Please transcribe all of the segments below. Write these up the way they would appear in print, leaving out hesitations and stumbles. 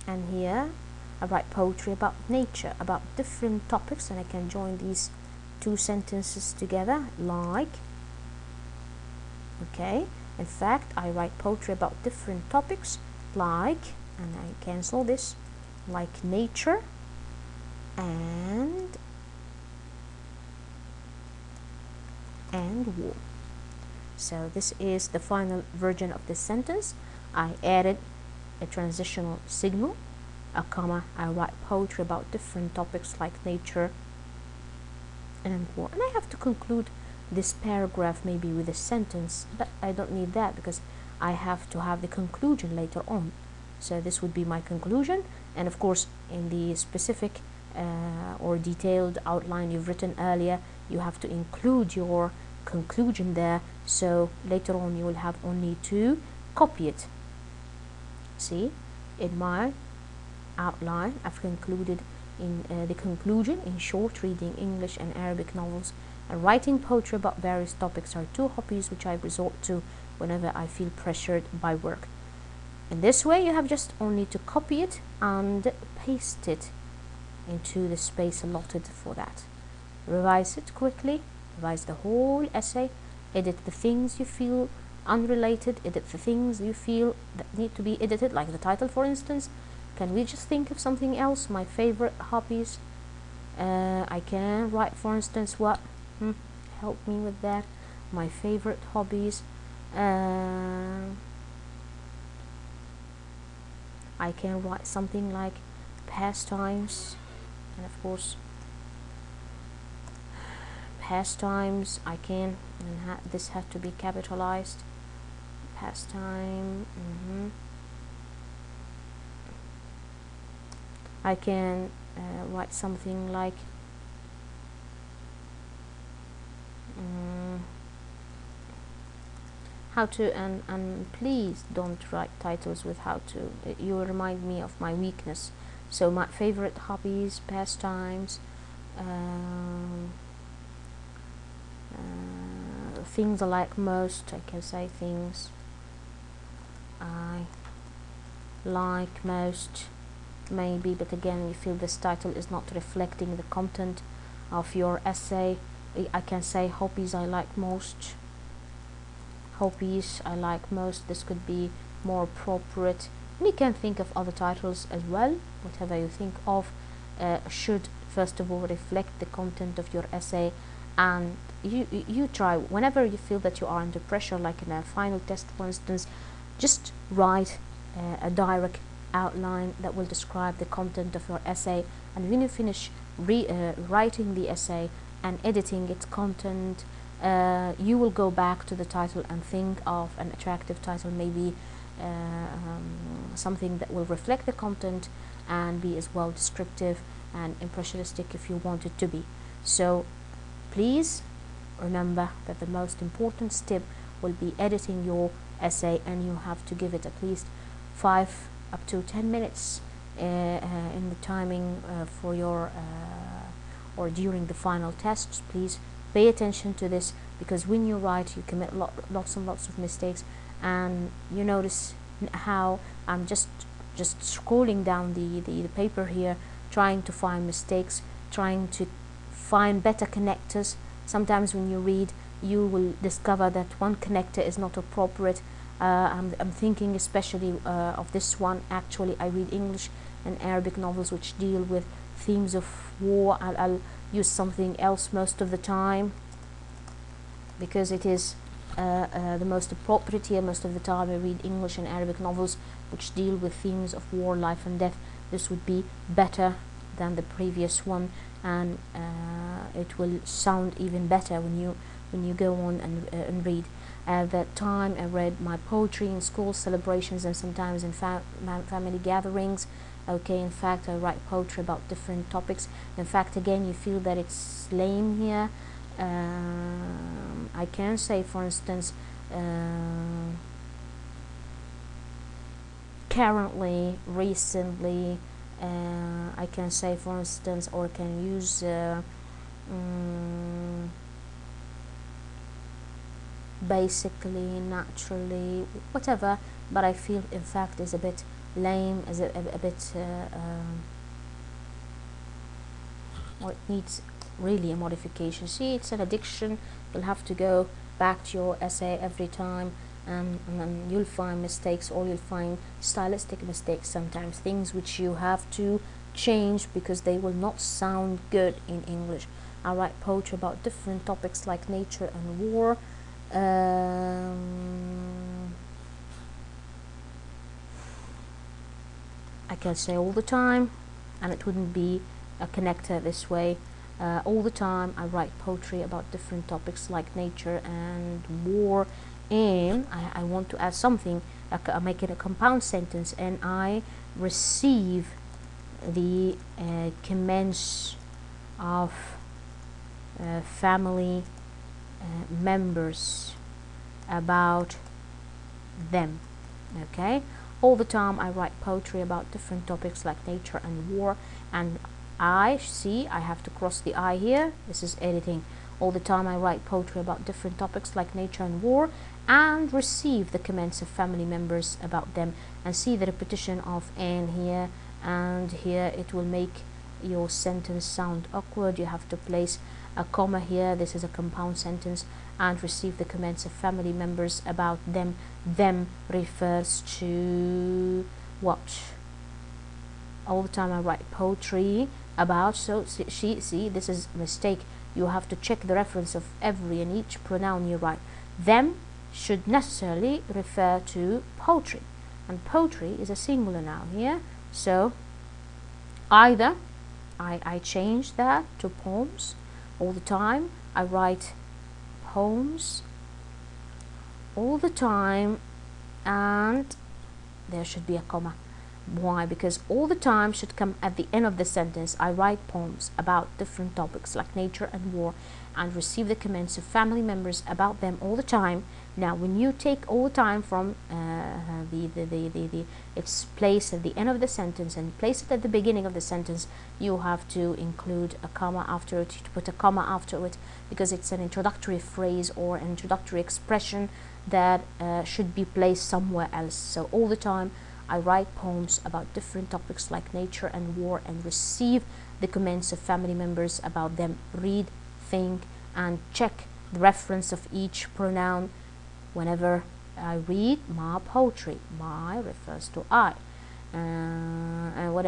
and here I write poetry about nature, about different topics, and I can join these two sentences together like, okay, in fact I write poetry about different topics like, and I cancel this, like nature and war. So this is the final version of this sentence. I added a transitional signal, a comma, I write poetry about different topics like nature and war. And I have to conclude this paragraph maybe with a sentence, but I don't need that because I have to have the conclusion later on. So this would be my conclusion, and of course in the specific or detailed outline you've written earlier, you have to include your conclusion there, so later on you will have only to copy it. See, in my outline I've concluded in the conclusion: in short, reading English and Arabic novels and writing poetry about various topics are two hobbies which I resort to whenever I feel pressured by work. In this way you have just only to copy it and paste it into the space allotted for that. Revise it quickly, revise the whole essay, edit the things you feel unrelated, edit the things you feel that need to be edited, like the title for instance. Can we just think of something else? My favorite hobbies. I can write, for instance, what? Help me with that. My favorite hobbies. I can write something like pastimes, and of course pastimes. I can, and this has to be capitalized. Pastime. I can write something like how to, and please don't write titles with how to. You remind me of my weakness. So my favorite hobbies, pastimes, things I like most. I can say things I like most, maybe, but again you feel this title is not reflecting the content of your essay. I can say hobbies I like most. Hobbies I like most. This could be more appropriate. And you can think of other titles as well. Whatever you think of should first of all reflect the content of your essay, and you try whenever you feel that you are under pressure, like in a final test for instance, just write a direct outline that will describe the content of your essay, and when you finish writing the essay and editing its content, you will go back to the title and think of an attractive title, maybe something that will reflect the content and be as well descriptive and impressionistic if you want it to be. So please remember that the most important step will be editing your essay, and you have to give it at least 5 up to 10 minutes in the timing for your or during the final tests. Please pay attention to this, because when you write you commit lots and lots of mistakes, and you notice how I'm just scrolling down the paper here, trying to find mistakes, trying to find better connectors. Sometimes when you read you will discover that one connector is not appropriate. I'm thinking especially of this one. Actually I read English and Arabic novels which deal with themes of war. I'll use something else most of the time because it is the most appropriate here. Most of the time I read English and Arabic novels which deal with themes of war, life and death. This would be better than the previous one, and it will sound even better when you go on and read. At that time I read my poetry in school celebrations and sometimes in family gatherings. Okay, in fact I write poetry about different topics. In fact, again, you feel that it's lame here. I can say, for instance, currently, recently, I can say, for instance, or can use basically, naturally, whatever, but I feel in fact is a bit lame, is a bit or it needs really a modification. See, it's an addiction. You'll have to go back to your essay every time, and then you'll find mistakes, or you'll find stylistic mistakes sometimes, things which you have to change because they will not sound good in English. I write poetry about different topics like nature and war. I can say all the time, and it wouldn't be a connector this way. All the time I write poetry about different topics like nature and war, and I want to add something, I make it a compound sentence, and I receive the comments of family members about them. Okay, all the time I write poetry about different topics like nature and war, and I have to cross the I here. This is editing. All the time I write poetry about different topics like nature and war, and receive the comments of family members about them. And see the repetition of "and" here and here. It will make your sentence sound awkward. You have to place a comma here. This is a compound sentence. And receive the comments of family members about them. Them refers to what? All the time I write poetry about, so see, this is a mistake. You have to check the reference of every and each pronoun you write. Them should necessarily refer to poetry, and poetry is a singular noun here. So either I change that to poems. All the time I write poems all the time, and there should be a comma. Why? Because all the time should come at the end of the sentence. I write poems about different topics like nature and war, and receive the comments of family members about them all the time. Now, when you take all the time from its place at the end of the sentence and place it at the beginning of the sentence, you have to include a comma after it, to put a comma after it, because it's an introductory phrase or an introductory expression that should be placed somewhere else. So all the time I write poems about different topics like nature and war, and receive the comments of family members about them. Read, think, and check the reference of each pronoun whenever I read my poetry. My refers to I. And what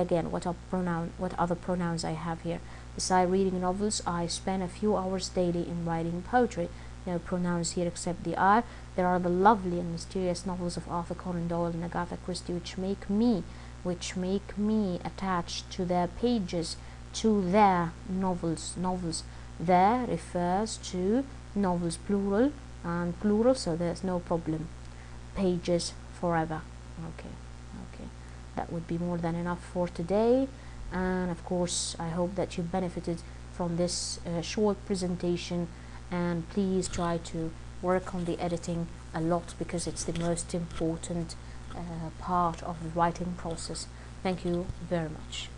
other pronouns I have here? Besides reading novels, I spend a few hours daily in writing poetry. No pronouns here except the I. There are the lovely and mysterious novels of Arthur Conan Doyle and Agatha Christie, which make me attached to their pages, to their novels. There refers to novels, plural, so there's no problem. Pages forever. Okay, that would be more than enough for today. And of course, I hope that you benefited from this short presentation, and please try to work on the editing a lot, because it's the most important part of the writing process. Thank you very much.